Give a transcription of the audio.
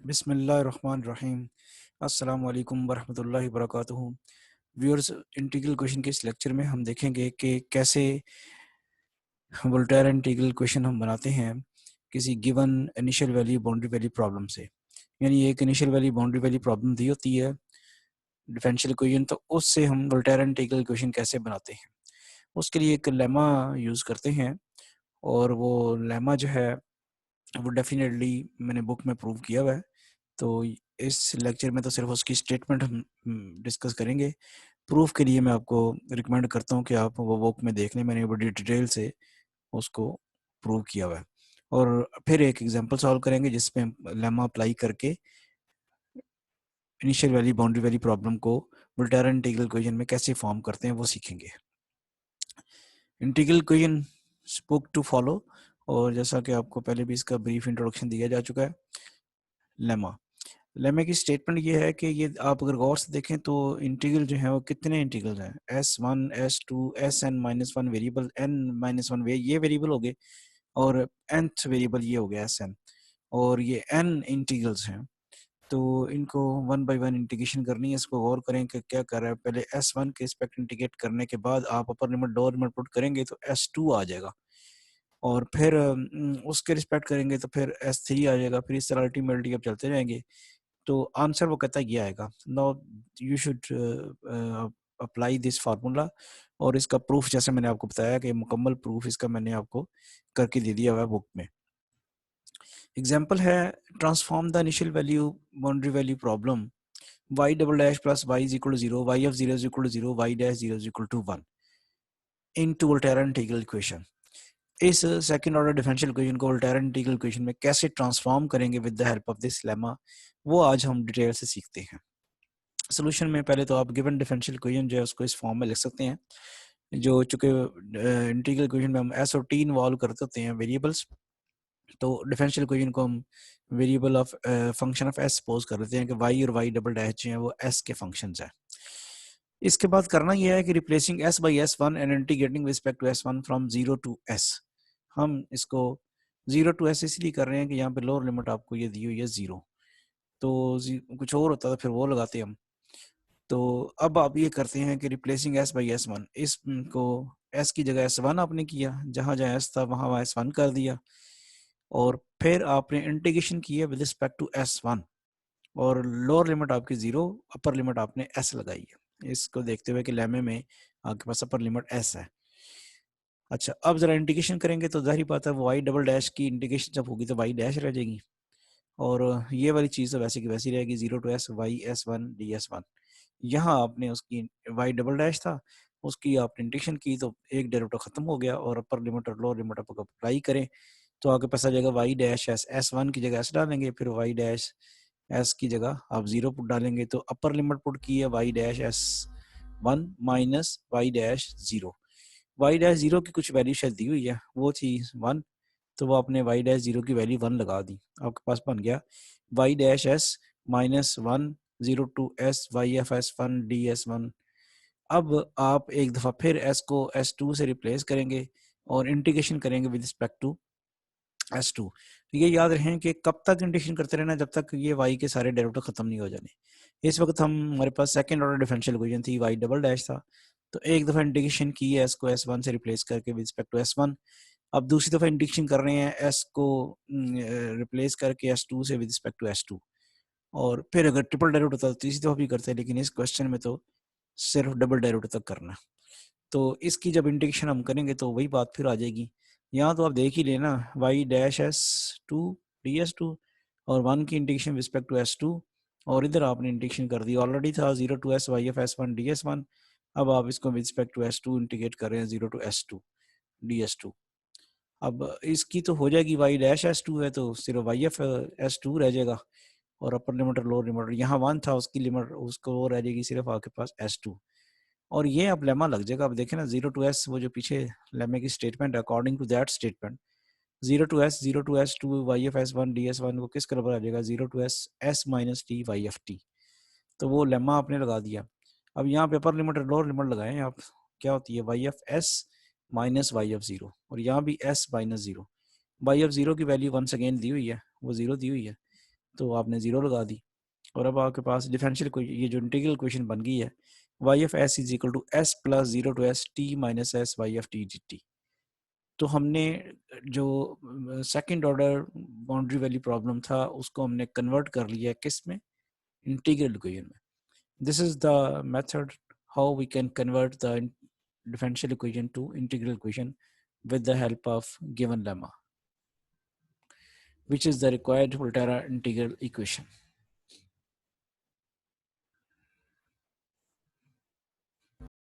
बिस्मिल्लाहिर्रहमानिर्रहीम। अस्सलाम वालेकुम वरहमतुल्लाहि वबरकातुहू। व्यूअर्स, इंटीग्रल क्वेश्चन के इस लेक्चर में हम देखेंगे कि कैसे वोल्टेयर इंटीग्रल क्वेश्चन हम बनाते हैं किसी given initial value boundary value problem से। यानी एक initial value boundary value problem दी होती है डिफरेंशियल इक्वेशन, तो उससे हम वोल्टेयर इंटीग्रल क्वेश्चन कैसे बनाते हैं उसके लिए एक लेमा यूज़ करते हैं। और वो लेमा जो है वो डेफिनेटली मैंने बुक में प्रूव किया हुआ है। तो इस लेक्चर में तो सिर्फ उसकी स्टेटमेंट हम डिस्कस करेंगे। प्रूफ के लिए मैं आपको रिकमेंड करता हूँ कि आप वो बुक में देख लें, मैंने बड़ी डिटेल से उसको प्रूव किया हुआ है। और फिर एक एग्जांपल सॉल्व करेंगे जिसमें लेमा अप्लाई करके initial value boundary value problem को वोल्टेयर इंटीग्रल इक्वेशन में कैसे फॉर्म करते हैं वो सीखेंगे। Integral equation book to follow, और जैसा कि आपको पहले भी इसका ब्रीफ इंट्रोडक्शन दिया जा चुका है। लेमा लेमा की स्टेटमेंट ये है कि ये आप अगर गौर से देखें तो इंटीग्रल जो है वो कितने इंटीग्रल हैं, S1 S2 Sn-1 variable, n-1 ये वेरिएबल हो गए, और nth वेरिएबल ये हो गया Sn, और ये n इंटीग्रल्स हैं। तो इनको वन बाय वन इंटीग्रेशन करनी है। इसको गौर करें कि क्या कर रहा है। पहले S1 के रिस्पेक्ट इंटीग्रेट करने के बाद आप upper limit lower limit put करेंगे तो S2 आ जाएगा, और फिर उसके रिस्पेक्ट करेंगे तो फिर S3 आ जाएगा। फिर इस तरह अल्टीमेटली अब चलते रहेंगे तो आंसर वो कहता है ये आएगा। Now you should apply this formula, और इसका प्रूफ जैसे मैंने आपको बताया कि मुकम्मल प्रूफ इसका मैंने आपको करके दे दिया हुआ है बुक में। एग्जाम्पल है, transform the initial value boundary value problem y double dash plus y is equal to 0, y of 0 is equal to 0, y dash 0 is equal to 1 into Volterra integral equation. इस second order differential equation को Volterra integral equation में कैसे transform करेंगे with the help of this lemma, वो आज हम detail से सीखते हैं। सोल्यूशन में पहले तो आप गिवन डिफरेंशियल इक्वेशन जो है उसको इस फॉर्म में लिख सकते हैं। जो चूंकि इंटीग्रल इक्वेशन में हम एस और टी इन्वॉल्व करते होते हैं वेरिएबल्स, तो डिफरेंशियल इक्वेशन को हम variable of function of S suppose कर लेते हैं कि वाई और वाई डबल डैश जो है वो एस के फंक्शंस हैं। इसके बाद करना यह है कि replacing S by S one and integrating respect to S one from zero to S. हम इसको जीरो टू एस इसलिए कर रहे हैं कि यहाँ पे लोअर लिमिट आपको ये दी हुई है जीरो, तो कुछ और होता तो फिर वो लगाते हम। तो अब आप ये करते हैं कि replacing S by S one, इसको एस की जगह एस वन आपने किया, जहाँ जहाँ एस था वहाँ वहाँ एस वन कर दिया, और फिर आपने इंटीग्रेशन किया with respect to S one, और लोअर लिमिट आपकी जीरो, अपर लिमिट आपने एस लगाई है। इसको देखते हुए कि लेमे में आपके पास अपर लिमिट एस है। अच्छा, अब जरा इंटीग्रेशन करेंगे तो जाहिर बात है वो वाई डबल डैश की इंटीग्रेशन जब होगी तो वाई डैश रह जाएगी, और ये वाली चीज़ तो वैसे की वैसी रहेगी, zero to S Y S one D S one. यहाँ आपने उसकी वाई डबल डैश था, उसकी आपने इंटीग्रेशन की तो एक डेरिवेटिव खत्म हो गया, और अपर लिमिट और लोअर लिमिट आप अप्लाई करें तो आपके पास आ जाएगा Y dash S, S one की जगह एस डालेंगे, फिर वाई डैश एस की जगह आप जीरो पुट डालेंगे, तो अपर लिमिट पुट की है Y dash S one minus Y dash zero. Y dash zero की कुछ वैल्यू शायद दी हुई है, वो थी वन, तो वो आपने वाई डैश जीरो की वैल्यू वन लगा दी, आपके पास बन गया Y dash S minus one zero to S Y F S one D S one. अब आप एक दफ़ा फिर एस को एस टू से रिप्लेस करेंगे और इंटीग्रेशन करेंगे with respect to S two. ये याद रखें कि कब तक इंटीग्रेशन करते रहना, जब तक ये वाई के सारे डेरिवेटिव खत्म नहीं हो जाने। इस वक्त हम हमारे पास सेकंड ऑर्डर डिफरेंशियल इक्वेशन थी, वाई डबल डैश था, तो एक दफ़ा इंटीग्रेशन की है एस को एस वन से रिप्लेस करके with respect to S one. अब दूसरी दफ़ा इंटीग्रेशन कर रहे हैं एस को रिप्लेस करके एस टू से with respect to S two, और फिर अगर ट्रिपल डेरिवेटिव होता तो तीसरी दफ़ा भी करते हैं, लेकिन इस क्वेश्चन में तो सिर्फ डबल डेरिवेटिव तक करना। तो इसकी जब इंटीग्रेशन हम करेंगे तो वही बात फिर आ जाएगी। यहाँ तो आप देख ही लेना Y dash S two D S two, और वन की integration respect to S two, और इधर आपने इंटीग्रेशन कर दी, ऑलरेडी था zero to S Y F S one D S one. अब आप इसको respect to S two integrate कर रहे हैं zero to S two D S two. अब इसकी तो हो जाएगी वाई डैश एस टू है तो सिर्फ वाई एफ एस टू रह जाएगा, और अपर लिमिट और लोअर लिमिट यहाँ वन था उसकी लिमिट उसको वो रह जाएगी सिर्फ आपके पास एस टू, और ये अब लेमा लग जाएगा। अब देखें ना, जीरो टू एस वो जो पीछे लेमे की स्टेटमेंट है, according to that statement zero to S two Y F S one D S one को किस बराबर आ जाएगा, zero to S S minus T Y F T. तो वो लेमा आपने लगा दिया। अब यहाँ पे अपर लिमिट और लोअर लिमिट लगाएं आप, क्या होती है Y F S minus Y F zero, और यहाँ भी S minus zero. Y F zero की वैल्यू वंस अगेन दी हुई है, वो जीरो दी हुई है, तो आपने 0 लगा दी और अब आपके पास डिफरेंशियल ये जो इंटीग्रल इक्वेशन बन गई है y of s is equal to s plus 0 to s t minus s y of t dt। तो हमने जो second order boundary value problem था उसको हमने कन्वर्ट कर लिया किस में, इंटीग्रल इक्वेशन में। This is the method how we can convert the differential equation to integral equation with the help of given lemma, which is the required Volterra integral equation.